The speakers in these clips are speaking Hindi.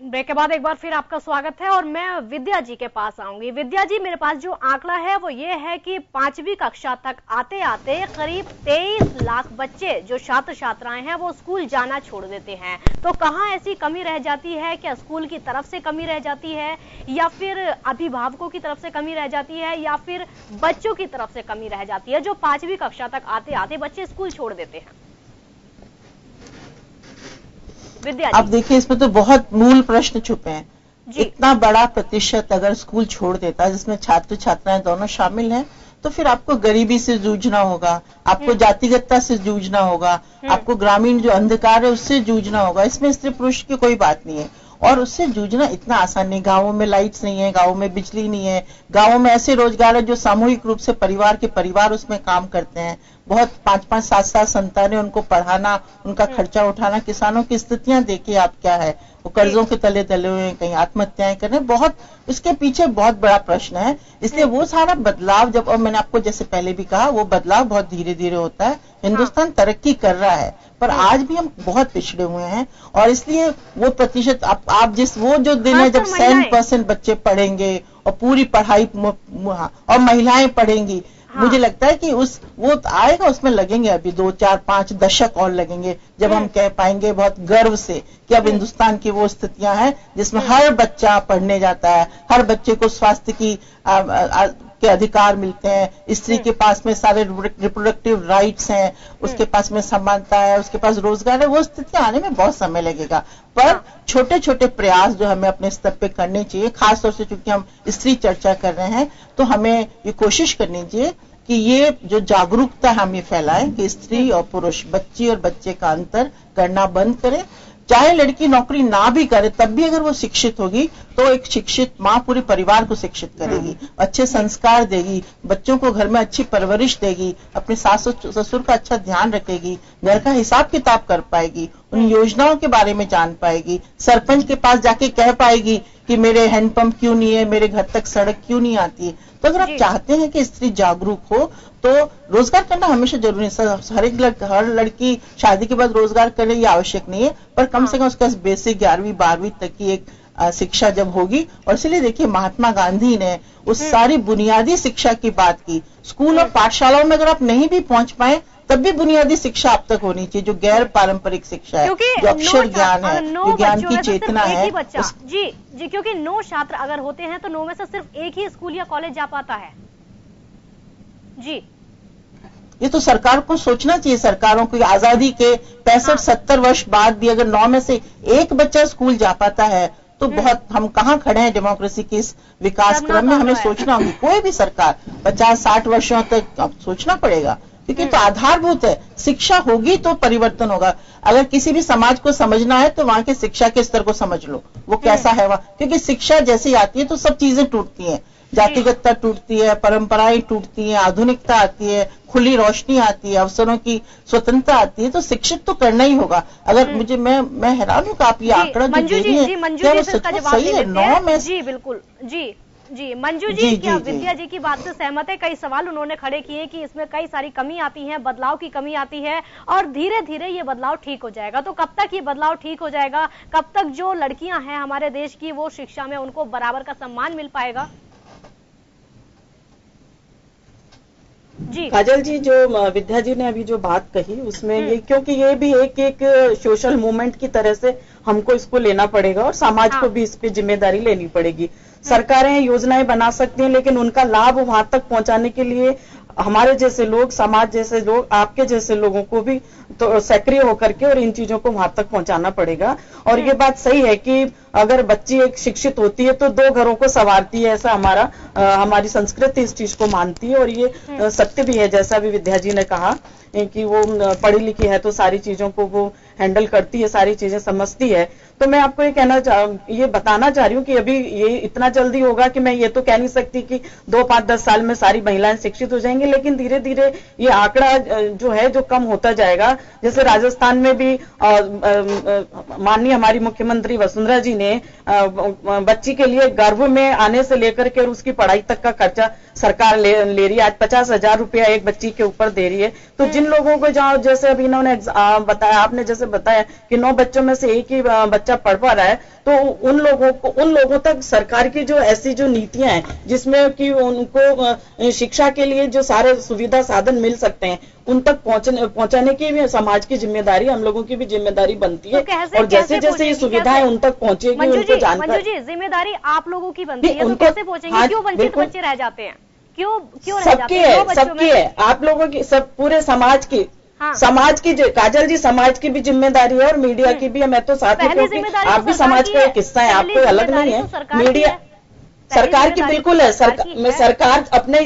ब्रेक के बाद एक बार फिर आपका स्वागत है और मैं विद्या जी के पास आऊंगी। विद्या जी, मेरे पास जो आंकड़ा है वो ये है कि 5वीं कक्षा तक आते आते करीब 23 लाख बच्चे जो छात्र छात्राएं हैं वो स्कूल जाना छोड़ देते हैं। तो कहाँ ऐसी कमी रह जाती है? क्या स्कूल की तरफ से कमी रह जाती है, या फिर अभिभावकों की तरफ से कमी रह जाती है, या फिर बच्चों की तरफ से कमी रह जाती है जो 5वीं कक्षा तक आते आते बच्चे स्कूल छोड़ देते हैं? अब देखिए, इसमें तो बहुत मूल प्रश्न छुपे हैं। इतना बड़ा प्रतिशत अगर स्कूल छोड़ देता है जिसमें छात्र छात्राएं दोनों शामिल हैं, तो फिर आपको गरीबी से जूझना होगा, आपको जातिगतता से जूझना होगा, आपको ग्रामीण जो अंधकार है उससे जूझना होगा। इसमें स्त्री पुरुष की कोई बात नहीं है और उससे जूझना इतना आसान नहीं। गांवों में लाइट्स नहीं है, गांवों में बिजली नहीं है, गांवों में ऐसे रोजगार है जो सामूहिक रूप से परिवार के परिवार उसमें काम करते हैं। बहुत 5-5, 7-7 संतानें, उनको पढ़ाना, उनका खर्चा उठाना। किसानों की स्थितियां देखिए आप क्या है, वो कर्जों के तले तले हुए हैं, कहीं आत्महत्याएं कर रहे हैं। बहुत इसके पीछे बहुत बड़ा प्रश्न है। इसलिए वो सारा बदलाव जब, और मैंने आपको जैसे पहले भी कहा, वो बदलाव बहुत धीरे धीरे होता है। हिंदुस्तान तरक्की कर रहा है पर आज भी हम बहुत पिछड़े हुए हैं और इसलिए वो प्रतिशत आप जिस वो जो दिन है जब 7% बच्चे पढ़ेंगे और पूरी पढ़ाई और महिलाएं पढ़ेंगी, मुझे लगता है कि वो आएगा, उसमें लगेंगे अभी 2, 4, 5 दशक और लगेंगे जब हम कह पाएंगे बहुत गर्व से कि अब हिंदुस्तान की वो स्थितियां हैं जिसमें हर बच्चा पढ़ने जाता है, हर बच्चे को स्वास्थ्य की के अधिकार मिलते हैं, स्त्री के पास में सारे रिप्रोडक्टिव राइट्स हैं, उसके पास में समानता है, उसके पास रोजगार है। वो स्थिति आने में बहुत समय लगेगा, पर छोटे छोटे प्रयास जो हमें अपने स्तर पे करने चाहिए, खासतौर से चूंकि हम स्त्री चर्चा कर रहे हैं तो हमें ये कोशिश करनी चाहिए कि ये जो जागरूकता हम ये फैलाएं कि स्त्री और पुरुष, बच्ची और बच्चे का अंतर करना बंद करें। चाहे लड़की नौकरी ना भी करे तब भी अगर वो शिक्षित होगी तो एक शिक्षित माँ पूरे परिवार को शिक्षित करेगी, अच्छे संस्कार देगी, बच्चों को घर में अच्छी परवरिश देगी, अपने सास ससुर का अच्छा ध्यान रखेगी, घर का हिसाब किताब कर पाएगी, उन योजनाओं के बारे में जान पाएगी, सरपंच के पास जाके कह पाएगी कि मेरे हैंडपंप क्यों नहीं है, मेरे घर तक सड़क क्यों नहीं आती है। तो अगर आप चाहते हैं कि स्त्री जागरूक हो तो रोजगार करना हमेशा जरूरी है। हर लड़की शादी के बाद रोजगार करे ये आवश्यक नहीं है, पर कम से कम उसका बेसिक 11वीं 12वीं तक की एक शिक्षा जब होगी। और इसलिए देखिए, महात्मा गांधी ने उस सारी बुनियादी शिक्षा की बात की। स्कूल और पाठशालाओं में अगर आप नहीं भी पहुंच पाए तब भी बुनियादी शिक्षा अब तक होनी चाहिए, जो गैर पारंपरिक शिक्षा है, जो अक्षर ज्ञान है, जो ज्ञान की चेतना है। जी, क्योंकि 9 छात्र अगर होते हैं तो 9 में से सिर्फ एक ही स्कूल या कॉलेज जा पाता है। जी, ये तो सरकार को सोचना चाहिए। सरकारों को आजादी के 65-70 वर्ष बाद भी अगर 9 में से एक बच्चा स्कूल जा पाता है तो बहुत, हम कहाँ खड़े हैं डेमोक्रेसी के इस विकास क्रम में। हमें सोचना होगी, कोई भी सरकार 50-60 वर्षों तक अब सोचना पड़ेगा, क्योंकि तो आधारभूत है। शिक्षा होगी तो परिवर्तन होगा। अगर किसी भी समाज को समझना है तो वहां के शिक्षा के स्तर को समझ लो, वो कैसा है वहां, क्योंकि शिक्षा जैसे आती है तो सब चीजें टूटती हैं, जातिगतता टूटती है, परंपराएं टूटती हैं, आधुनिकता आती है, खुली रोशनी आती है, अवसरों की स्वतंत्रता आती है। तो शिक्षित तो करना ही होगा। अगर मैं हैरान हूँ कि आप ये आंकड़ा जो दे रही है क्या वो सही है? 9 में जी बिल्कुल। जी मंजू जी, क्या विद्या जी की बात से सहमत है? कई सवाल उन्होंने खड़े किए कि इसमें कई सारी कमी आती है, बदलाव की कमी आती है और धीरे धीरे ये बदलाव ठीक हो जाएगा। तो कब तक ये बदलाव ठीक हो जाएगा? कब तक जो लड़कियां हैं हमारे देश की वो शिक्षा में उनको बराबर का सम्मान मिल पाएगा? जी काजल जी, जो विद्या जी ने अभी जो बात कही उसमें ये, क्योंकि ये भी एक सोशल मूवमेंट की तरह से हमको इसको लेना पड़ेगा और समाज को भी इस पे जिम्मेदारी लेनी पड़ेगी। सरकारें योजनाएं बना सकती हैं लेकिन उनका लाभ वहां तक पहुंचाने के लिए हमारे जैसे लोग, समाज जैसे लोग, आपके जैसे लोगों को भी तो सक्रिय होकर के और इन चीजों को वहां तक पहुंचाना पड़ेगा। और ये बात सही है कि अगर बच्ची एक शिक्षित होती है तो 2 घरों को संवारती है, ऐसा हमारी संस्कृति इस चीज को मानती है और ये सत्य भी है। जैसा भी विद्या जी ने कहा कि वो पढ़ी लिखी है तो सारी चीजों को वो हैंडल करती है, सारी चीजें समझती है। तो मैं आपको ये बताना चाह रही हूँ कि अभी ये इतना जल्दी होगा कि मैं ये तो कह नहीं सकती कि 2, 5, 10 साल में सारी महिलाएं शिक्षित हो जाएंगी, लेकिन धीरे धीरे ये आंकड़ा जो है जो कम होता जाएगा। जैसे राजस्थान में भी माननीय हमारी मुख्यमंत्री वसुंधरा जी ने बच्ची के लिए गर्भ में आने से लेकर के उसकी पढ़ाई तक का खर्चा सरकार ले रही है। आज 50,000 रुपया एक बच्ची के ऊपर दे रही है। तो जिन लोगों को जहाँ जैसे अभी इन्होंने बताया, आपने जैसे बताया कि 9 बच्चों में से एक ही बच्चा पढ़ पा रहा है, तो उन लोगों तक सरकार की जो ऐसी जो नीतियां हैं जिसमें कि उनको शिक्षा के लिए जो सारे सुविधा साधन मिल सकते हैं उन तक पहुंचाने की भी समाज की जिम्मेदारी, हम लोगों की भी जिम्मेदारी बनती है। और जैसे जैसे ये सुविधाएं उन तक पहुंचेगी उनको जानकर। मंजू जी, जिम्मेदारी आप लोगों की बनती है, तो कैसे पहुंचेंगे? क्यों वंचित बच्चे रह जाते हैं? क्यों सबकी है आप लोगों की, सब पूरे समाज की। हाँ। समाज की काजल जी, समाज की भी जिम्मेदारी है और मीडिया की भी है। मैं तो साथ ही, क्योंकि आप भी समाज का एक हिस्सा है, आप कोई अलग नहीं है। मीडिया सरकार की बिल्कुल है। सरकार अपने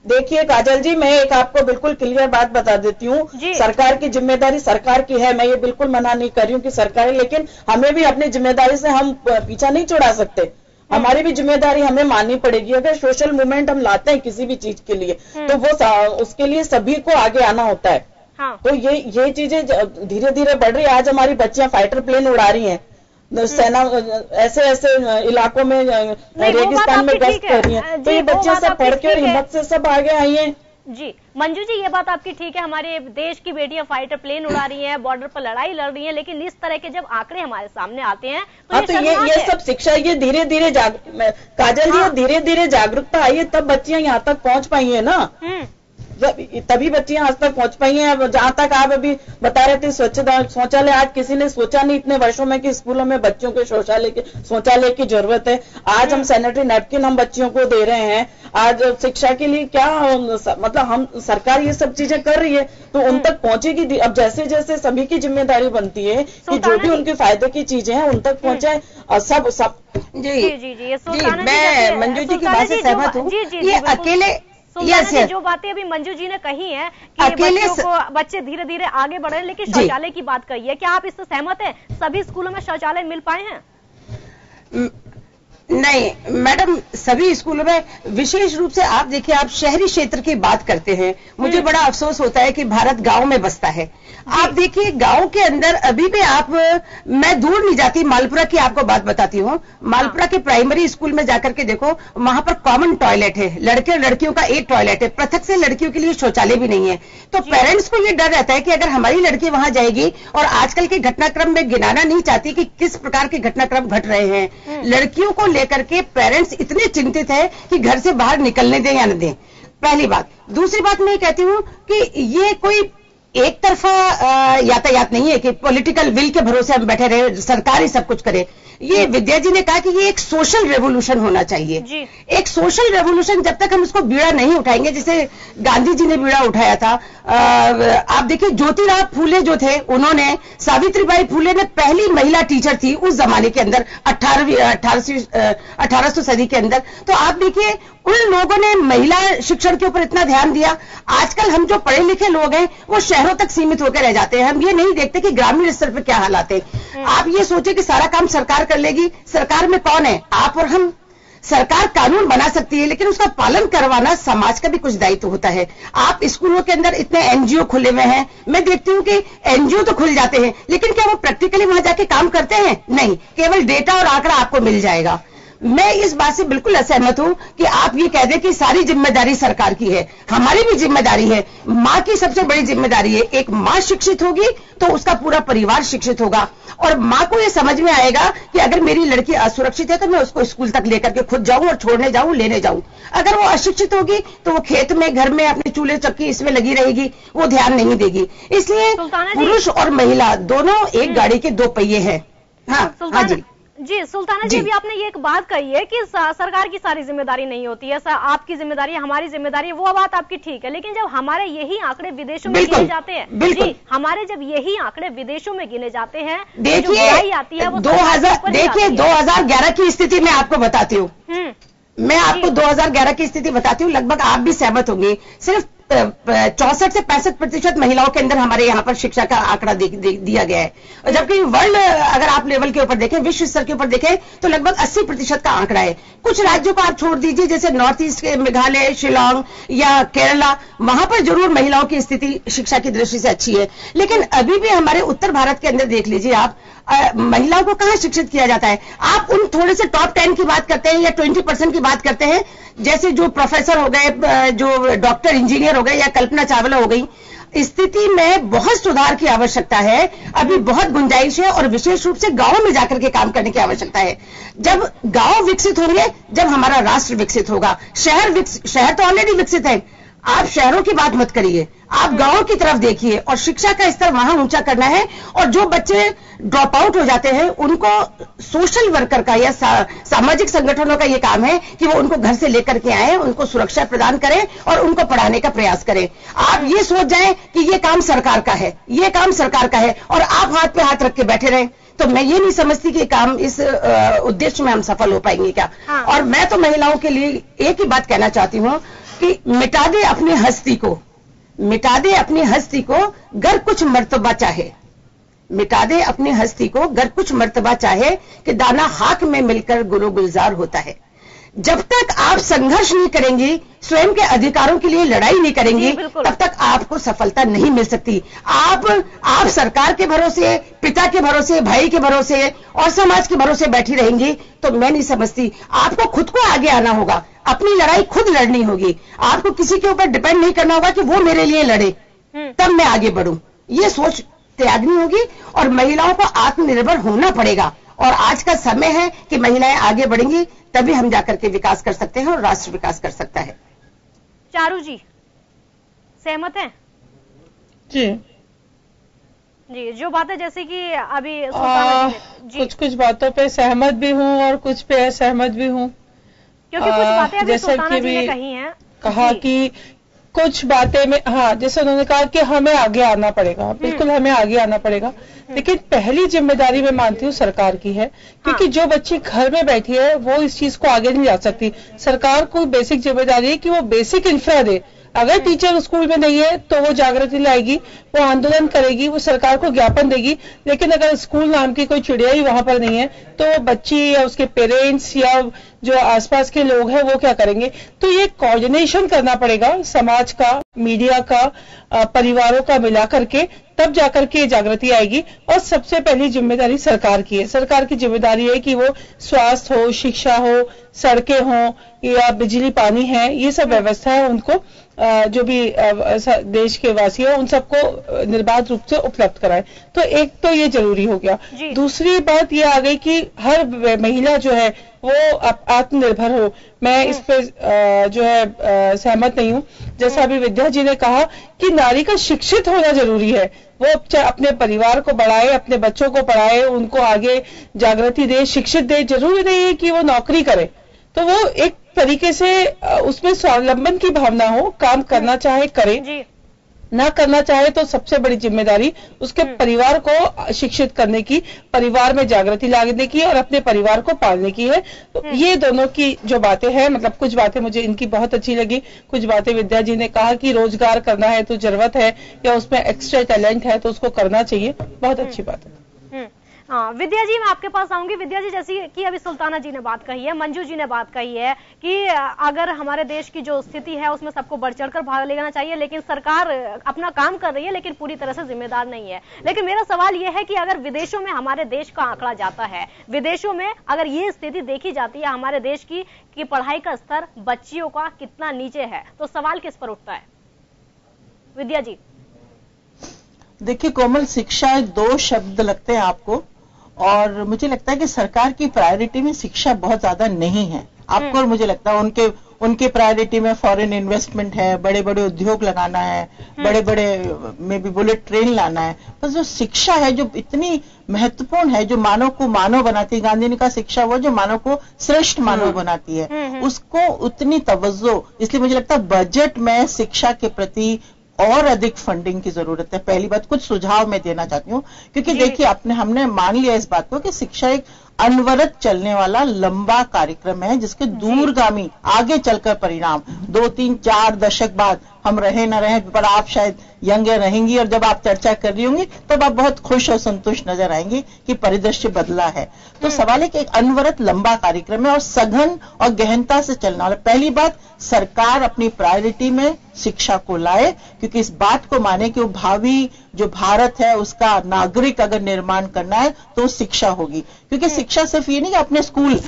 देखिए काजल जी, मैं एक आपको बिल्कुल क्लियर बात बता देती हूँ। सरकार की जिम्मेदारी सरकार की है, मैं ये बिल्कुल मना नहीं कर रही हूँ कि सरकार, लेकिन हमें भी अपनी जिम्मेदारी से हम पीछा नहीं छुड़ा सकते। हमारी भी जिम्मेदारी हमें माननी पड़ेगी। अगर सोशल मूवमेंट हम लाते हैं किसी भी चीज के लिए, तो वो उसके लिए सभी को आगे आना होता है। हाँ। तो ये चीजें धीरे धीरे बढ़ रही है। आज हमारी बच्चियां फाइटर प्लेन उड़ा रही हैं, सेना ऐसे इलाकों में रेगिस्तान में गश्त कर रही हैं। तो ये बच्चियां सब पढ़ के और हिम्मत से सब आगे आई हैं। जी मंजू जी, ये बात आपकी ठीक है। हमारे देश की बेटियां फाइटर प्लेन उड़ा रही हैं, बॉर्डर पर लड़ाई लड़ रही हैं, लेकिन इस तरह के जब आंकड़े हमारे सामने आते हैं तो ये सब शिक्षा, ये धीरे धीरे काजल जी, धीरे धीरे जागरूकता आई है, तब बच्चियां यहाँ तक पहुंच पाई है ना। तभी बच्चियां आज तक पहुंच पाई हैं। जहां तक आप अभी बता रहे थे शौचालय, आज किसी ने सोचा नहीं इतने वर्षों में कि स्कूलों में बच्चों के शौचालय की जरूरत है। आज हम सैनिटरी नैपकिन हम बच्चियों को दे रहे हैं। आज शिक्षा के लिए क्या मतलब हम सरकार ये सब चीजें कर रही है, तो उन तक पहुंचेगी। अब जैसे जैसे सभी की जिम्मेदारी बनती है कि जो भी उनके फायदे की चीजें हैं उन तक पहुंचाए। और सब जी मैं मंजू जी की बात से सहमत हूँ। ये अकेले जो बातें अभी मंजू जी ने कही हैं कि बच्चे धीरे धीरे आगे बढ़ रहे हैं, लेकिन शौचालय की बात कही है, क्या आप इससे सहमत हैं? सभी स्कूलों में शौचालय मिल पाए हैं? नहीं मैडम, सभी स्कूलों में विशेष रूप से आप देखिए, आप शहरी क्षेत्र की बात करते हैं, मुझे बड़ा अफसोस होता है कि भारत गांव में बसता है। आप देखिए गांव के अंदर अभी भी मैं दूर नहीं जाती, मालपुरा की आपको बात बताती हूँ। मालपुरा के प्राइमरी स्कूल में जाकर के देखो, वहां पर कॉमन टॉयलेट है, लड़के और लड़कियों का एक टॉयलेट है, पृथक से लड़कियों के लिए शौचालय भी नहीं है। तो पेरेंट्स को ये डर रहता है कि अगर हमारी लड़की वहां जाएगी, और आजकल के घटनाक्रम में गिनाना नहीं चाहती कि किस प्रकार के घटनाक्रम घट रहे हैं, लड़कियों को लेकर के पेरेंट्स इतने चिंतित है कि घर से बाहर निकलने दें या न दें, पहली बात। दूसरी बात मैं ये कहती हूँ कि ये कोई एक तरफा यातायात नहीं है कि पॉलिटिकल विल के भरोसे हम बैठे रहे, सरकार ही सब कुछ करे। ये विद्या जी ने कहा कि ये एक सोशल रेवोल्यूशन होना चाहिए। एक सोशल रेवोल्यूशन जब तक हम उसको बीड़ा नहीं उठाएंगे, जैसे गांधी जी ने बीड़ा उठाया था। आप देखिए ज्योतिराव फूले जो थे, उन्होंने, सावित्रीबाई फूले ने पहली महिला टीचर थी उस जमाने के अंदर, 1800 सदी के अंदर। तो आप देखिए उन लोगों ने महिला शिक्षण के ऊपर इतना ध्यान दिया। आजकल हम जो पढ़े लिखे लोग हैं वो शहरों तक सीमित होकर रह जाते हैं, हम ये नहीं देखते कि ग्रामीण स्तर पर क्या हालात है। आप ये सोचे कि सारा काम सरकार कर लेगी, सरकार में कौन है? आप और हम। सरकार कानून बना सकती है, लेकिन उसका पालन करवाना समाज का भी कुछ दायित्व होता है। आप स्कूलों के अंदर इतने एनजीओ खुले हुए हैं, मैं देखती हूँ कि एनजीओ तो खुल जाते हैं, लेकिन क्या वो प्रैक्टिकली वहां जाके काम करते हैं? नहीं, केवल डेटा और आंकड़ा आपको मिल जाएगा। मैं इस बात से बिल्कुल असहमत हूं कि आप ये कह दें कि सारी जिम्मेदारी सरकार की है। हमारी भी जिम्मेदारी है, मां की सबसे बड़ी जिम्मेदारी है। एक मां शिक्षित होगी तो उसका पूरा परिवार शिक्षित होगा, और मां को ये समझ में आएगा कि अगर मेरी लड़की असुरक्षित है तो मैं उसको स्कूल तक लेकर के खुद जाऊं और छोड़ने जाऊं, लेने जाऊं। अगर वो अशिक्षित होगी तो वो खेत में, घर में अपने चूल्हे चक्की इसमें लगी रहेगी, वो ध्यान नहीं देगी। इसलिए पुरुष और महिला दोनों एक गाड़ी के 2 पहिए हैं। हाँ जी सुल्ताना जी, अभी आपने ये एक बात कही है कि सरकार की सारी जिम्मेदारी नहीं होती है, आपकी जिम्मेदारी है, हमारी जिम्मेदारी है, वो बात आपकी ठीक है। लेकिन जब हमारे यही आंकड़े विदेशों में गिने जाते हैं, जी हमारे जब यही आंकड़े विदेशों में गिने जाते हैं, देखिए आती है वो 2011 की स्थिति मैं आपको बताती हूँ। मैं आपको 2011 की स्थिति बताती हूँ, लगभग आप भी सहमत होंगे। सिर्फ 64 से 65% महिलाओं के अंदर हमारे यहाँ पर शिक्षा का आंकड़ा दिया गया है। और जबकि वर्ल्ड अगर आप लेवल के ऊपर देखें, विश्व स्तर के ऊपर देखें, तो लगभग 80% का आंकड़ा है। कुछ राज्यों को आप छोड़ दीजिए, जैसे नॉर्थ ईस्ट के मेघालय, शिलोंग या केरला, वहां पर जरूर महिलाओं की स्थिति शिक्षा की दृष्टि से अच्छी है। लेकिन अभी भी हमारे उत्तर भारत के अंदर देख लीजिए आप, महिलाओं को कहां शिक्षित किया जाता है। आप उन थोड़े से टॉप 10 की बात करते हैं या 20% की बात करते हैं, जैसे जो प्रोफेसर हो गए, जो डॉक्टर इंजीनियर हो गए या कल्पना चावला हो गई। स्थिति में बहुत सुधार की आवश्यकता है, अभी बहुत गुंजाइश है, और विशेष रूप से गांवों में जाकर के काम करने की आवश्यकता है। जब गांव विकसित होंगे, जब हमारा राष्ट्र विकसित होगा। शहर तो ऑलरेडी विकसित है, आप शहरों की बात मत करिए, आप गांवों की तरफ देखिए, और शिक्षा का स्तर वहां ऊंचा करना है। और जो बच्चे ड्रॉप आउट हो जाते हैं, उनको सोशल वर्कर का या सामाजिक संगठनों का ये काम है कि वो उनको घर से लेकर के आए, उनको सुरक्षा प्रदान करें और उनको पढ़ाने का प्रयास करें। आप ये सोच जाएं कि ये काम सरकार का है, ये काम सरकार का है, और आप हाथ पे हाथ रख के बैठे रहें, तो मैं ये नहीं समझती कि काम इस उद्देश्य में हम सफल हो पाएंगे क्या। और मैं तो महिलाओं के लिए एक ही बात कहना चाहती हूँ कि मिटा दे अपनी हस्ती को, मिटा दे अपनी हस्ती को, गर कुछ मर्तबा चाहे, मिटा दे अपनी हस्ती को, गर कुछ मर्तबा चाहे, कि दाना खाक में मिलकर गुलो गुलजार होता है। जब तक आप संघर्ष नहीं करेंगी, स्वयं के अधिकारों के लिए लड़ाई नहीं करेंगी, तब तक आपको सफलता नहीं मिल सकती। आप सरकार के भरोसे, पिता के भरोसे, भाई के भरोसे और समाज के भरोसे बैठी रहेंगी, तो मैं नहीं समझती। आपको खुद को आगे आना होगा, अपनी लड़ाई खुद लड़नी होगी। आपको किसी के ऊपर डिपेंड नहीं करना होगा कि वो मेरे लिए लड़े तब मैं आगे बढ़ूं। ये सोच त्यागनी होगी और महिलाओं को आत्मनिर्भर होना पड़ेगा। और आज का समय है कि महिलाएं आगे बढ़ेंगी, तभी हम जाकर के विकास कर सकते हैं और राष्ट्र विकास कर सकता है। चारू जी सहमत हैं? जी, जो बातें जैसे कि अभी कुछ बातों पे सहमत भी हूँ और कुछ पे असहमत भी हूँ, क्योंकि कुछ बातें अभी सुल्ताना जी ने कही हैं। कहा कि कुछ बातें में, हाँ, जैसे उन्होंने कहा कि हमें आगे आना पड़ेगा, बिल्कुल हमें आगे आना पड़ेगा, लेकिन पहली जिम्मेदारी मैं मानती हूँ सरकार की है, क्योंकि जो बच्ची घर में बैठी है वो इस चीज को आगे नहीं ला सकती। सरकार को बेसिक जिम्मेदारी है कि वो बेसिक इंफ्रा दे। अगर टीचर स्कूल में नहीं है तो वो जागृति लाएगी, वो आंदोलन करेगी, वो सरकार को ज्ञापन देगी, लेकिन अगर स्कूल नाम की कोई चिड़िया ही वहां पर नहीं है तो बच्ची या उसके पेरेंट्स या जो आसपास के लोग हैं वो क्या करेंगे। तो ये कोऑर्डिनेशन करना पड़ेगा समाज का, मीडिया का, परिवारों का मिला करके, तब जाकर के जागृति आएगी। और सबसे पहली जिम्मेदारी सरकार की है। सरकार की जिम्मेदारी है कि वो स्वास्थ्य हो, शिक्षा हो, सड़कें हो या बिजली पानी है, ये सब व्यवस्था है उनको, जो भी देश के वासी है उन सबको निर्बाध रूप से उपलब्ध कराए। तो एक तो ये जरूरी हो गया। दूसरी बात ये आ गई कि हर महिला जो है वो आत्मनिर्भर हो। मैं इस पे जो है सहमत नहीं हूँ। जैसा अभी विद्या जी ने कहा कि नारी का शिक्षित होना जरूरी है, वो अपने परिवार को बढ़ाए, अपने बच्चों को पढ़ाए, उनको आगे जागृति दे, शिक्षित दे। जरूरी नहीं है कि वो नौकरी करे, तो वो एक तरीके से उसमें स्वावलंबन की भावना हो, काम करना चाहे करे, ना करना चाहे तो सबसे बड़ी जिम्मेदारी उसके परिवार को शिक्षित करने की, परिवार में जागृति लाने की और अपने परिवार को पालने की है। तो ये दोनों की जो बातें हैं, मतलब कुछ बातें मुझे इनकी बहुत अच्छी लगी, कुछ बातें विद्या जी ने कहा कि रोजगार करना है तो जरूरत है या उसमें एक्स्ट्रा टैलेंट है तो उसको करना चाहिए, बहुत अच्छी बात है। हाँ, विद्या जी मैं आपके पास आऊंगी। विद्या जी, जैसी कि अभी सुल्ताना जी ने बात कही है, मंजू जी ने बात कही है कि अगर हमारे देश की जो स्थिति है उसमें सबको बढ़ चढ़कर भाग लेना चाहिए, लेकिन सरकार अपना काम कर रही है लेकिन पूरी तरह से जिम्मेदार नहीं है। लेकिन मेरा सवाल यह है कि अगर विदेशों में हमारे देश का आंकड़ा जाता है, विदेशों में अगर ये स्थिति देखी जाती है हमारे देश की पढ़ाई का स्तर बच्चियों का कितना नीचे है, तो सवाल किस पर उठता है? विद्या जी। देखिए कोमल, शिक्षा 2 शब्द लगते हैं आपको, और मुझे लगता है कि सरकार की प्रायोरिटी में शिक्षा बहुत ज्यादा नहीं है आपको, और मुझे लगता है उनके प्रायोरिटी में फॉरेन इन्वेस्टमेंट है, बड़े बड़े उद्योग लगाना है, बड़े बड़े में भी बुलेट ट्रेन लाना है। बस जो शिक्षा है जो इतनी महत्वपूर्ण है, जो मानव को मानव बनाती है, गांधी ने कहा शिक्षा वो जो मानव को श्रेष्ठ मानव बनाती है, उसको उतनी तवज्जो, इसलिए मुझे लगता है बजट में शिक्षा के प्रति और अधिक फंडिंग की जरूरत है। पहली बात, कुछ सुझाव मैं देना चाहती हूँ, क्योंकि देखिए हमने मान लिया इस बात को कि शिक्षा एक अनवरत चलने वाला लंबा कार्यक्रम है, जिसके दूरगामी आगे चलकर परिणाम 2, 3, 4 दशक बाद हम रहे न रहे, पर आप शायद यंग रहेंगी और जब आप चर्चा कर रही होंगी तब आप बहुत खुश और संतुष्ट नजर आएंगी कि परिदृश्य बदला है। तो सवाल है कि एक अनवरत लंबा कार्यक्रम है और सघन और गहनता से चलने वाला। पहली बात, सरकार अपनी प्रायोरिटी में शिक्षा को लाए, क्योंकि इस बात को माने कि वो भावी जो भारत है उसका नागरिक अगर निर्माण करना है तो शिक्षा होगी। क्योंकि शिक्षा सिर्फ ये नहीं कि अपने स्कूल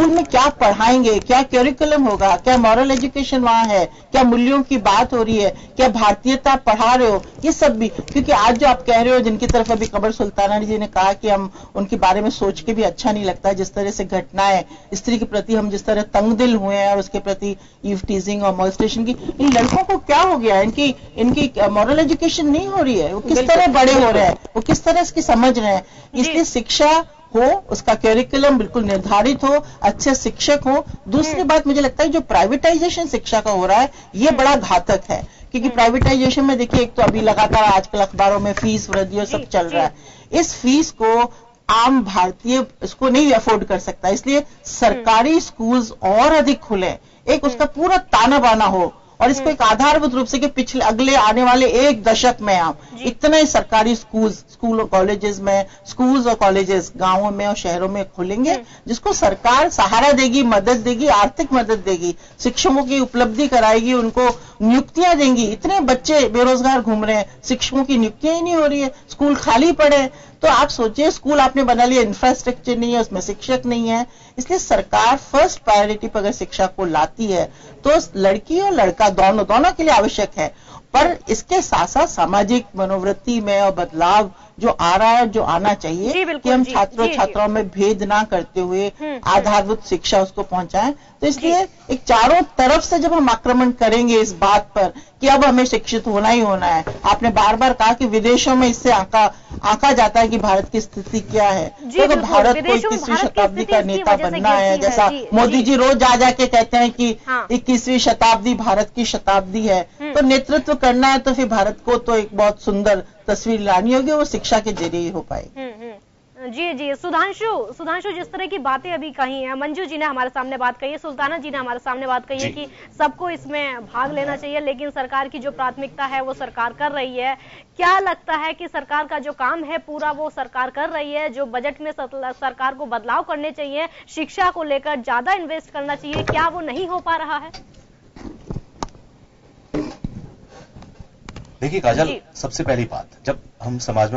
में क्या पढ़ाएंगे, क्या करिकुलम होगा, क्या मॉरल एजुकेशन वहां है, क्या मूल्यों की बात हो रही है, क्या भारतीयता पढ़ा रहे हो, ये सब भी। क्योंकि आज जो आप कह रहे हो, जिनकी तरफ अभी कमर सुल्ताना जी ने कहा कि हम उनके बारे में सोच के भी अच्छा नहीं लगता, जिस तरह से घटनाएं स्त्री के प्रति हम जिस तरह तंगदिल हुए हैं और उसके प्रति ईव टीजिंग और मॉलेस्टेशन की, इन लड़कों को क्या हो गया, इनकी मॉरल एजुकेशन नहीं हो रही है, वो किस तरह बड़े हो रहे हैं, वो किस तरह इसकी समझ रहे हैं। इसलिए शिक्षा हो, उसका करिकुलम बिल्कुल निर्धारित हो, अच्छे शिक्षक हो। दूसरी बात, मुझे लगता है जो प्राइवेटाइजेशन शिक्षा का हो रहा है ये बड़ा घातक है, क्योंकि प्राइवेटाइजेशन में देखिए, एक तो अभी लगातार आजकल अखबारों में फीस वृद्धि और सब चल रहा है। इस फीस को आम भारतीय इसको नहीं अफोर्ड कर सकता, इसलिए सरकारी स्कूल्स और अधिक खुले, एक उसका पूरा ताना बाना हो और इसको एक आधारभूत रूप से कि पिछले अगले आने वाले 1 दशक में आप इतने सरकारी स्कूल और कॉलेजेस में, स्कूल्स और कॉलेजेस गांवों में और शहरों में खुलेंगे, जिसको सरकार सहारा देगी, मदद देगी, आर्थिक मदद देगी, शिक्षकों की उपलब्धि कराएगी, उनको नियुक्तियां देंगी। इतने बच्चे बेरोजगार घूम रहे हैं, शिक्षकों की नियुक्तियां ही नहीं हो रही है, स्कूल खाली पड़े। तो आप सोचिए, स्कूल आपने बना लिया, इंफ्रास्ट्रक्चर नहीं है, उसमें शिक्षक नहीं है। इसलिए सरकार फर्स्ट प्रायोरिटी पर अगर शिक्षा को लाती है तो लड़की और लड़का दोनों के लिए आवश्यक है, पर इसके साथ साथ सामाजिक मनोवृत्ति में और बदलाव जो आ रहा है, जो आना चाहिए कि हम छात्रों छात्राओं में भेद ना करते हुए आधारभूत शिक्षा उसको पहुंचाएं। तो इसलिए एक चारों तरफ से जब हम आक्रमण करेंगे इस बात पर कि अब हमें शिक्षित होना ही होना है, आपने बार बार कहा कि विदेशों में इससे आंका जाता है कि भारत की स्थिति क्या है, तो अगर भारत को 21वीं शताब्दी का नेता बनना है, जैसा मोदी जी रोज जा जाके कहते हैं कि 21वीं शताब्दी भारत की शताब्दी है, तो नेतृत्व करना है तो फिर भारत को तो एक बहुत सुंदर तस्वीर लानी होगी, वो शिक्षा के जरिए ही हो पाएगी। जी सुधांशु, जिस तरह की बातें अभी कही है, मंजू जी ने हमारे सामने बात कही है, सुल्ताना जी ने हमारे सामने बात कही है कि सबको इसमें भाग लेना चाहिए, लेकिन सरकार की जो प्राथमिकता है वो सरकार कर रही है। क्या लगता है कि सरकार का जो काम है पूरा वो सरकार कर रही है? जो बजट में सरकार को बदलाव करने चाहिए, शिक्षा को लेकर ज्यादा इन्वेस्ट करना चाहिए, क्या वो नहीं हो पा रहा है? देखिए काजल, सबसे पहली बात, जब हम समाज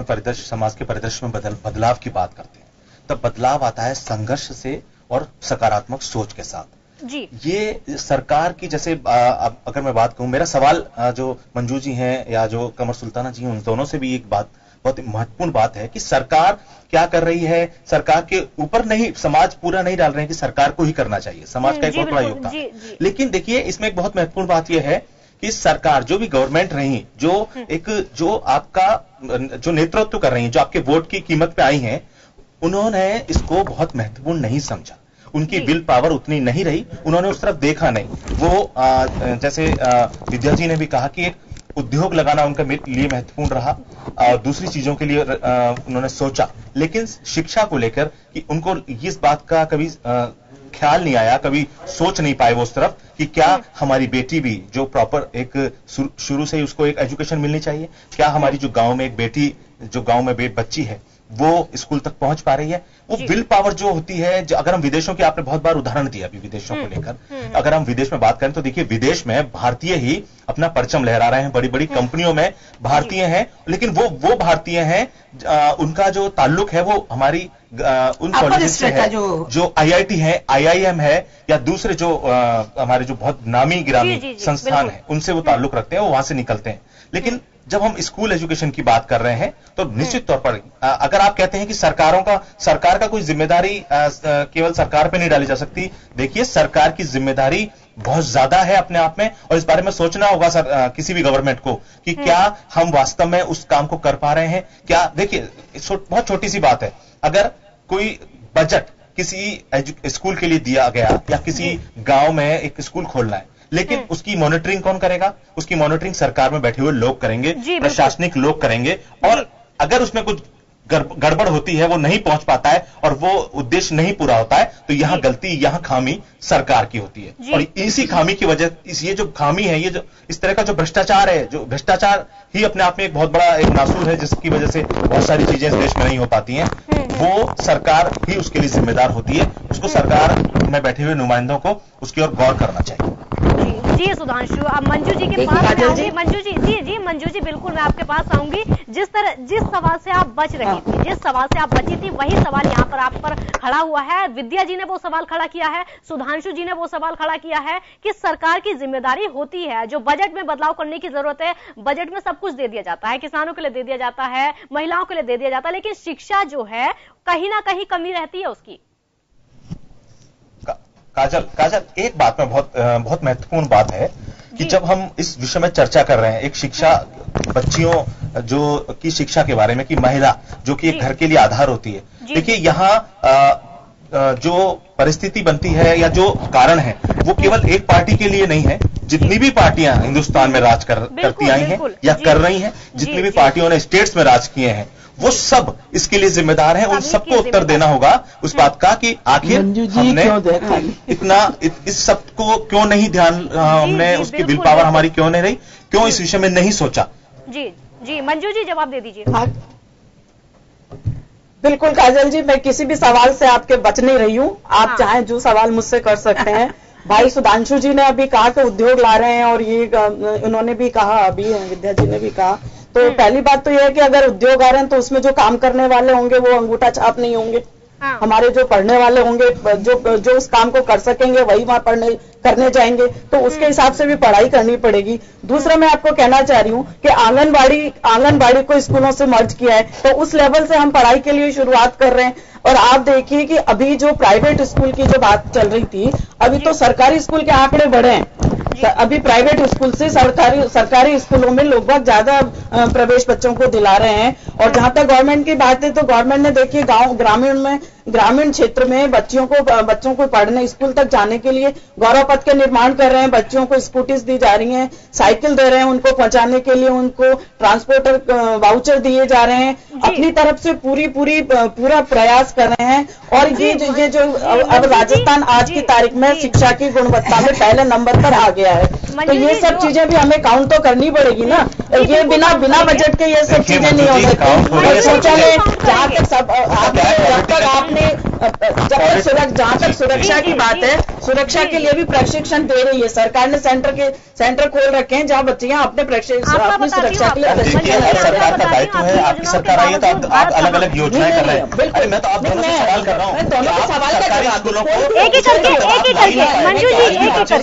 के परिदृश्य में बदलाव की बात करते हैं, तब बदलाव आता है संघर्ष से और सकारात्मक सोच के साथ। जी। ये सरकार की, जैसे अगर मैं बात कहूं, मेरा सवाल जो मंजू जी हैं या जो कमर सुल्ताना जी हैं, उन दोनों से भी एक बात, बहुत महत्वपूर्ण बात है कि सरकार क्या कर रही है। सरकार के ऊपर नहीं, समाज पूरा नहीं डाल रहे हैं कि सरकार को ही करना चाहिए, समाज का एक बहुत बड़ा योगदान है। लेकिन देखिए, इसमें एक बहुत महत्वपूर्ण बात यह है कि सरकार, जो भी गवर्नमेंट रही, जो आपका जो नेतृत्व कर रही है, जो आपके वोट की कीमत पे आई हैं, उन्होंने इसको बहुत महत्वपूर्ण नहीं समझा, उनकी विल पावर उतनी नहीं रही, उन्होंने उस तरफ देखा नहीं। वो जैसे विद्या जी ने भी कहा कि एक उद्योग लगाना उनके लिए महत्वपूर्ण रहा, दूसरी चीजों के लिए उन्होंने सोचा, लेकिन शिक्षा को लेकर कि उनको इस बात का कभी ख्याल नहीं आया, कभी सोच नहीं पाए वो उस तरफ कि क्या हमारी बेटी भी जो प्रॉपर एक शुरू से ही उसको एक एजुकेशन मिलनी चाहिए, क्या हमारी जो गांव में एक बेटी, जो गांव में बच्ची है, वो स्कूल तक पहुंच पा रही है। वो विल पावर जो होती है, अगर हम विदेशों की, आपने बहुत बार उदाहरण दिया अभी विदेशों को लेकर, अगर हम विदेश में बात करें तो देखिए, विदेश में भारतीय ही अपना परचम लहरा रहे हैं, बड़ी बड़ी कंपनियों में भारतीय हैं, लेकिन वो भारतीय हैं, उनका जो ताल्लुक है वो हमारी उन कॉलेज से है जो IIT है, IIM है, या दूसरे जो हमारे जो बहुत नामी गिरामी संस्थान है, उनसे वो ताल्लुक रखते हैं, वो वहां से निकलते हैं। लेकिन जब हम स्कूल एजुकेशन की बात कर रहे हैं तो निश्चित तौर पर अगर आप कहते हैं कि सरकार का कोई जिम्मेदारी केवल सरकार पे नहीं डाली जा सकती, देखिए, सरकार की जिम्मेदारी बहुत ज्यादा है अपने आप में, और इस बारे में सोचना होगा किसी भी गवर्नमेंट को कि क्या हम वास्तव में उस काम को कर पा रहे हैं। क्या, देखिए, बहुत छोटी सी बात है, अगर कोई बजट किसी स्कूल के लिए दिया गया या किसी गांव में एक स्कूल खोलना है, लेकिन उसकी मॉनिटरिंग कौन करेगा? उसकी मॉनिटरिंग सरकार में बैठे हुए लोग करेंगे, प्रशासनिक लोग करेंगे, और अगर उसमें कुछ गड़बड़ होती है, वो नहीं पहुंच पाता है और वो उद्देश्य नहीं पूरा होता है, तो यहां गलती, यहां खामी सरकार की होती है। और इसी खामी की वजह, ये जो खामी है, ये जो इस तरह का जो भ्रष्टाचार है, जो भ्रष्टाचार ही अपने आप में एक बहुत बड़ा एक नासूर है, जिसकी वजह से बहुत सारी चीजें इस देश में नहीं हो पाती हैं, वो सरकार ही उसके लिए जिम्मेदार होती है। उसको सरकार में बैठे हुए नुमाइंदों को उसकी ओर गौर करना चाहिए। जी सुधांशु, अब मंजू जी के पास आऊंगी। मंजू जी, जी मंजू जी, बिल्कुल मैं आपके पास आऊंगी। जिस सवाल से आप बच रही थी, जिस सवाल से आप बची थी, वही सवाल यहाँ पर आप पर खड़ा हुआ है। विद्या जी ने वो सवाल खड़ा किया है, सुधांशु जी ने वो सवाल खड़ा किया है कि सरकार की जिम्मेदारी होती है, जो बजट में बदलाव करने की जरूरत है। बजट में सब कुछ दे दिया जाता है, किसानों के लिए दे दिया जाता है, महिलाओं के लिए दे दिया जाता है, लेकिन शिक्षा जो है कहीं ना कहीं कमी रहती है उसकी। काजल, एक बात में बहुत महत्वपूर्ण बात है कि जब हम इस विषय में चर्चा कर रहे हैं, एक शिक्षा, बच्चियों जो की शिक्षा के बारे में, कि महिला जो कि एक घर के लिए आधार होती है। देखिए, यहाँ जो परिस्थिति बनती है या जो कारण है, वो केवल एक पार्टी के लिए नहीं है। जितनी भी पार्टियां हिंदुस्तान में राज करती आई हैं या कर रही हैं, जितनी भी पार्टियों ने स्टेट्स में राज किए हैं, वो सब इसके लिए जिम्मेदार हैं। उन सबको उत्तर देना होगा उस बात का कि आखिर हमने इतना इस सब को क्यों नहीं ध्यान, हमने उसकी विल पावर हमारी क्यों नहीं रही, क्यों इस विषय में नहीं सोचा। जी मंजू जी, जवाब दे दीजिए। बिल्कुल काजल जी, मैं किसी भी सवाल से आपके बच नहीं रही हूँ। आप चाहें जो सवाल मुझसे कर सकते हैं। भाई सुधांशु जी ने अभी कहा कि उद्योग ला रहे हैं, और ये उन्होंने भी कहा, अभी विद्या जी ने भी कहा। तो पहली बात तो यह है कि अगर उद्योग आ रहे हैं तो उसमें जो काम करने वाले होंगे वो अंगूठा छाप नहीं होंगे। हमारे जो पढ़ने वाले होंगे, जो उस काम को कर सकेंगे, वही वहां करने जाएंगे, तो उसके हिसाब से भी पढ़ाई करनी पड़ेगी। दूसरा, मैं आपको कहना चाह रही हूँ कि आंगनबाड़ी को स्कूलों से मर्ज किया है, तो उस लेवल से हम पढ़ाई के लिए शुरुआत कर रहे हैं। और आप देखिए कि अभी जो प्राइवेट स्कूल की जो बात चल रही थी, अभी तो सरकारी स्कूल के आंकड़े बढ़े हैं। अभी प्राइवेट स्कूल से सरकारी स्कूलों में लोग बहुत ज्यादा प्रवेश बच्चों को दिला रहे हैं। और जहां तक गवर्नमेंट की बात है, तो गवर्नमेंट ने देखिए ग्रामीण क्षेत्र में बच्चों को पढ़ने, स्कूल तक जाने के लिए गौरव पथ के निर्माण कर रहे हैं। बच्चों को स्कूटीज दी जा रही हैं, साइकिल दे रहे हैं, उनको पहुंचाने के लिए उनको ट्रांसपोर्टर वाउचर दिए जा रहे हैं। अपनी तरफ से पूरा प्रयास कर रहे हैं। और ये जो अब राजस्थान आज की तारीख में शिक्षा की गुणवत्ता में पहले नंबर पर आ गया है, तो ये सब चीजें भी हमें काउंट तो करनी पड़ेगी ना। ये बिना बजट के ये सब चीजें नहीं हो सकती। शौचालय जहां तक सुरक्षा की बात है, सुरक्षा के लिए भी प्रशिक्षण दे रही है सरकार ने। सेंटर खोल रखे हैं जहां बच्चियां अपनी सुरक्षा के लिए प्रशिक्षण। सरकार का दायित्व है, आपकी सरकार आई है तो आप अलग अलग योजनाएं कर रहे हैं। बिल्कुल, मैं तो आप दोनों से सवाल कर रहा हूँ। दोनों सवाल का जवाब एक एक करके मंजू जी, एक एक करके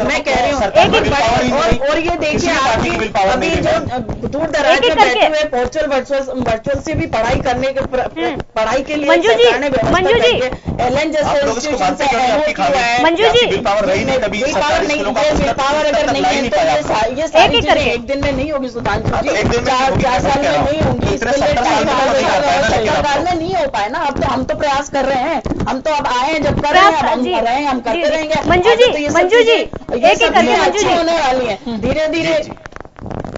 मैं कह रही हूँ। और ये देखिए, अभी जो दूर दराज में बैठे हुए वर्चुअल से भी पढ़ाई करने के पढ़ाई के लिए मंजू जी एलएन जैसे इंस्टीट्यूशन से मंजू जी विल पावर अगर नहीं है तो ये सारी चीजें एक दिन में नहीं होगी सुधांशु जी, 4 साल में नहीं होंगी। सरकार में नहीं हो पाए ना। अब तो हम तो प्रयास कर रहे हैं, हम तो अब आए हैं, जब कर रहे हैं हम कर रहे हैं, हम करते रहेंगे। मंजू जी एक एक करके मंजू जी होने वाली है धीरे धीरे।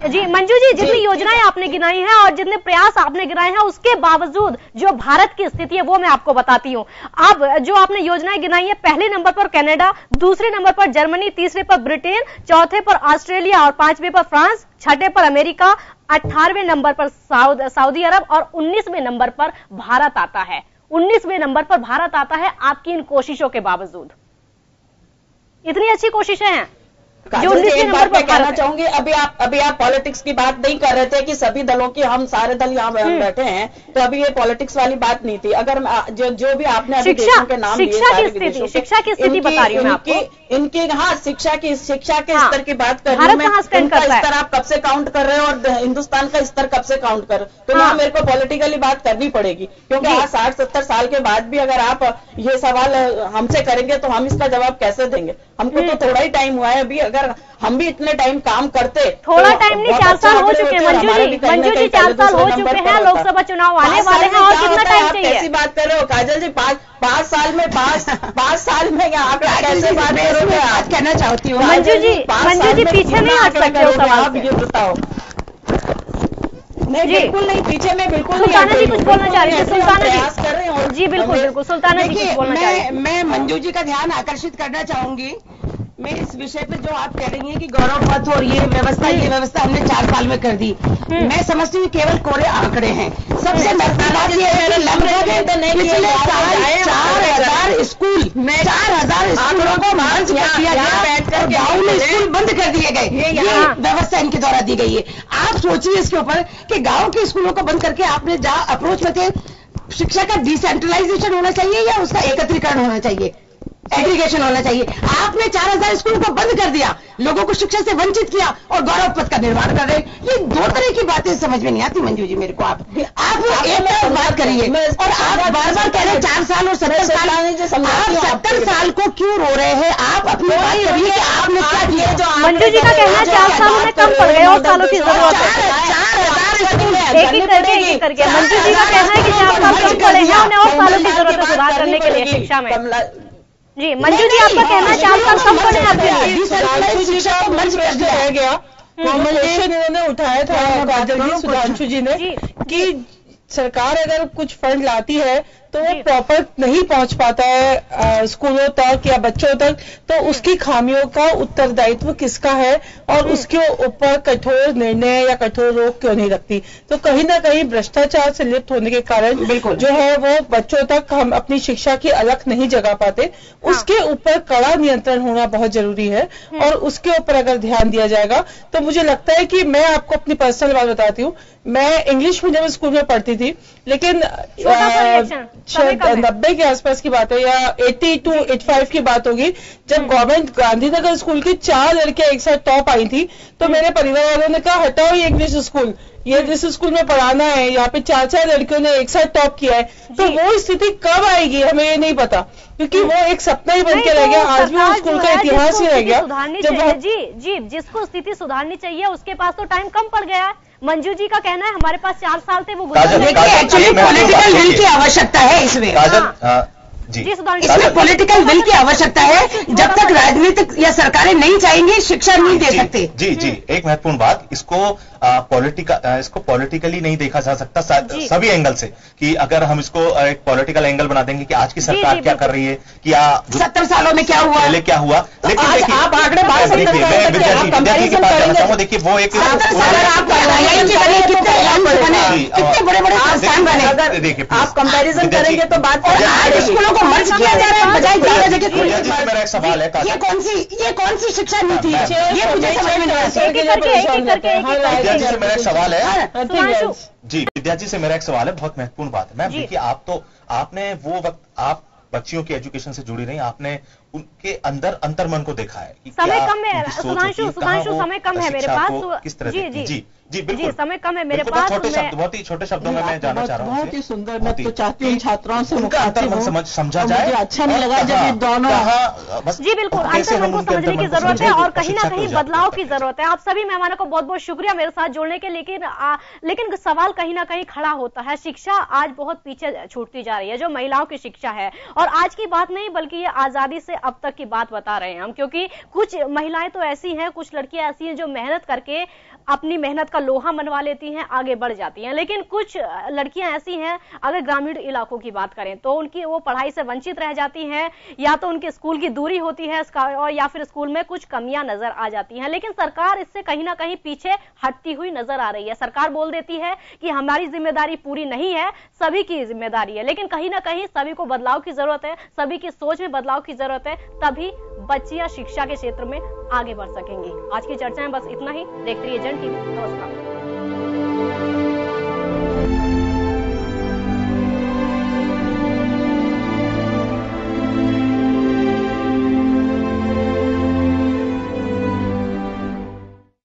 जी मंजू जी, जितनी योजनाएं आपने गिनाई हैं और जितने प्रयास आपने गिनाए हैं, उसके बावजूद जो भारत की स्थिति है वो मैं आपको बताती हूँ। अब जो आपने योजनाएं गिनाई है, पहले नंबर पर कनाडा, दूसरे नंबर पर जर्मनी, तीसरे पर ब्रिटेन, चौथे पर ऑस्ट्रेलिया और 5वें पर फ्रांस, छठे पर अमेरिका, 18वें नंबर पर सऊदी अरब और 19वें नंबर पर भारत आता है। 19वें नंबर पर भारत आता है आपकी इन कोशिशों के बावजूद। इतनी अच्छी कोशिशें हैं जो 19वें नंबर पर कहना चाहूंगी। अभी आप पॉलिटिक्स की बात नहीं कर रहे थे कि सभी दलों की, हम सारे दल यहाँ बैठे हैं, तो अभी ये पॉलिटिक्स वाली बात नहीं थी। अगर जो भी आपने अभी देशों के नाम लिए, शिक्षा की स्थिति बता रही हूँ मैं आपको। इनकी शिक्षा के स्तर की बात कर रही हूँ मैं। इनका स्तर आप कब से काउंट कर रहे हो और हिंदुस्तान का स्तर कब से काउंट कर रहे हो, तो यहाँ मेरे को पॉलिटिकली बात करनी पड़ेगी। क्योंकि आज 60-70 साल के बाद भी अगर आप ये सवाल हमसे करेंगे तो हम इसका जवाब कैसे देंगे। हमको तो थोड़ा ही टाइम हुआ है। अभी अगर हम भी इतने टाइम काम करते, थोड़ा टाइम नहीं, 4 साल हो चुके हैं मंजू जी 4 साल हो चुके हैं। लोकसभा चुनाव आने वाले हैं और कितना टाइम चाहिए? कैसी बात कर रहे हो काजल जी? 5 साल में 5 साल में आंकड़ा कैसे बात करोगे? आज कहना चाहती हूँ मंजू जी पीछे नहीं हट सकते हो सवाल। आप ये बताओ। नहीं, बिल्कुल नहीं, पीछे में बिल्कुल सुल्ताना जी कुछ बोलना चाह रही है। सुल्ताना जी बिल्कुल बिल्कुल, सुल्ताना जी कुछ बोलना चाह रही है। मैं मंजू जी का ध्यान आकर्षित करना चाहूंगी। मैं इस विषय पे जो आप कह रही हैं कि गौरव पथ और ये व्यवस्था हमने 4 साल में कर दी, मैं समझती हूँ केवल कोरे आंकड़े हैं। सबसे महत्वपूर्ण ये है कि लगभग पिछले साल 4,000 स्कूलों को बंद कर दिया गया, गाँव में स्कूल बंद कर दिए गए। ये व्यवस्था इनके द्वारा दी गई है। आप सोचिए इसके ऊपर कि गाँव के स्कूलों को बंद करके आपने जहाँ अप्रोच में थे, शिक्षा का डिसेंट्रलाइजेशन होना चाहिए या उसका एकत्रीकरण होना चाहिए, एग्रीगेशन होना चाहिए। आपने 4,000 स्कूल को बंद कर दिया, लोगों को शिक्षा से वंचित किया और गौरव पथ का निर्माण कर रहे हैं। ये 2 तरह की बातें समझ में नहीं आती मंजू जी मेरे को। आप एक तरफ बात करिए और आप बार बार कह रहे हैं 4 साल और 70 साल। आप 70 साल को क्यों रो रहे हैं? आप अपनी बात करिए कि आपने क्या किया। मंजू जी का कहना है 4 साल में कम पड़ गए और सालों की जरूरत है। 4,000 स्कूल एक करके मंजू जी का कहना है कि 4 साल कम पड़े हैं उन्हें और सालों की जरूरत है सुधार करने के लिए शिक्षा में। जी मंजू जी, आपका कहना है 4 साल कम पड़े आपके लिए। शिक्षा मंच रह गया, कॉम्बिनेशन इन्होंने उठाया था काजल जी, सुधांशु जी ने, कि सरकार अगर कुछ फंड लाती है तो वो प्रॉपर नहीं पहुंच पाता है स्कूलों तक या बच्चों तक, तो उसकी खामियों का उत्तरदायित्व किसका है और उसके ऊपर कठोर निर्णय या कठोर रोक क्यों नहीं रखती। तो कहीं ना कहीं भ्रष्टाचार से लिप्त होने के कारण जो है वो बच्चों तक हम अपनी शिक्षा की अलख नहीं जगा पाते। उसके ऊपर कड़ा नियंत्रण होना बहुत जरूरी है और उसके ऊपर अगर ध्यान दिया जाएगा तो मुझे लगता है कि मैं आपको अपनी पर्सनल बात बताती हूँ। मैं इंग्लिश मीडियम स्कूल में पढ़ती थी, लेकिन 90 के आसपास की बात है या 80 to 85 की बात होगी, जब गवर्नमेंट गांधीनगर स्कूल की 4 लड़कियां एक साथ टॉप आई थी तो मेरे परिवार वालों ने कहा हटाओ ये इंग्लिश स्कूल, ये जिस स्कूल में पढ़ाना है यहाँ पे 4 लड़कियों ने एक साथ टॉप किया है। तो वो स्थिति कब आएगी हमें ये नहीं पता, क्योंकि वो एक सपना ही बन के रह गया। आज भी वो स्कूल का इतिहास ही रह गया। जी जिसको स्थिति सुधारनी चाहिए उसके पास तो टाइम कम पड़ गया है। मंजू जी का कहना है हमारे पास 4 साल थे वो एक्चुअली पॉलिटिकल विल की आवश्यकता है इसमें। इसमें पॉलिटिकल विल की आवश्यकता है। जब तक राजनीतिक या सरकारें नहीं चाहेंगी शिक्षा नहीं दे सकते। जी एक महत्वपूर्ण बात, इसको पॉलिटिकली नहीं देखा जा सकता सभी एंगल से, कि अगर हम इसको एक पॉलिटिकल एंगल बना देंगे कि आज की सरकार क्या कर रही है, कि 70 सालों में क्या हुआ, पहले क्या हुआ। लेकिन देखिए आप आंकड़े बात देखिए मैं विद्यार्थी की बात करना चाहूंगा। देखिए वो एक कितने बड़े संस्थान बने, देखिए आप कंपैरिजन करेंगे तो बात स्कूलों को मर्ज किया जा रहा है बजाय 11 जगह। मेरा एक सवाल है, ये कौन सी शिक्षा नीति है, ये मुझे समझ में नहीं आता। से मेरा एक सवाल है जी, विद्यार्थी से मेरा एक सवाल है, बहुत महत्वपूर्ण बात है। मैम देखिए आपने वो वक्त आप बच्चियों के एजुकेशन से जुड़ी रही, आपने उनके अंदर अंतर्मन को देखा है कि समय कम है सुधांशु, समय कम है मेरे पास। किस तरह जी बिल्कुल समय कम है मेरे पास। बहुत ही छोटे शब्दों में मैं जानना चाह रहा हूँ। बहुत ही सुंदर। मैं तो चाहती हूँ छात्राओं से उनका अंतर्मन समझा जाए। मुझे अच्छा नहीं लगा जब ये दोनों जी बिल्कुल अंतर्मन को समझने की जरूरत है और कहीं ना कहीं बदलाव की जरूरत है। आप सभी मेहमानों को बहुत बहुत शुक्रिया मेरे साथ जुड़ने के। लेकिन सवाल कहीं ना कहीं खड़ा होता है, शिक्षा आज बहुत पीछे छूटती जा रही है, जो महिलाओं की शिक्षा है। और आज की बात नहीं बल्कि ये आजादी से अब तक की बात बता रहे हैं हम, क्योंकि कुछ महिलाएं तो ऐसी हैं, कुछ लड़कियां ऐसी हैं जो मेहनत करके अपनी मेहनत का लोहा मनवा लेती हैं, आगे बढ़ जाती हैं। लेकिन कुछ लड़कियां ऐसी हैं, अगर ग्रामीण इलाकों की बात करें तो उनकी वो पढ़ाई से वंचित रह जाती हैं, या तो उनके स्कूल की दूरी होती है और या फिर स्कूल में कुछ कमियां नजर आ जाती हैं। लेकिन सरकार इससे कहीं ना कहीं पीछे हटती हुई नजर आ रही है। सरकार बोल देती है कि हमारी जिम्मेदारी पूरी नहीं है, सभी की जिम्मेदारी है। लेकिन कहीं ना कहीं सभी को बदलाव की जरूरत है, सभी की सोच में बदलाव की जरूरत है, तभी बच्चियां शिक्षा के क्षेत्र में आगे बढ़ सकेंगी। आज की चर्चा में बस इतना ही। देखते रहिए जन टीवी। नमस्कार।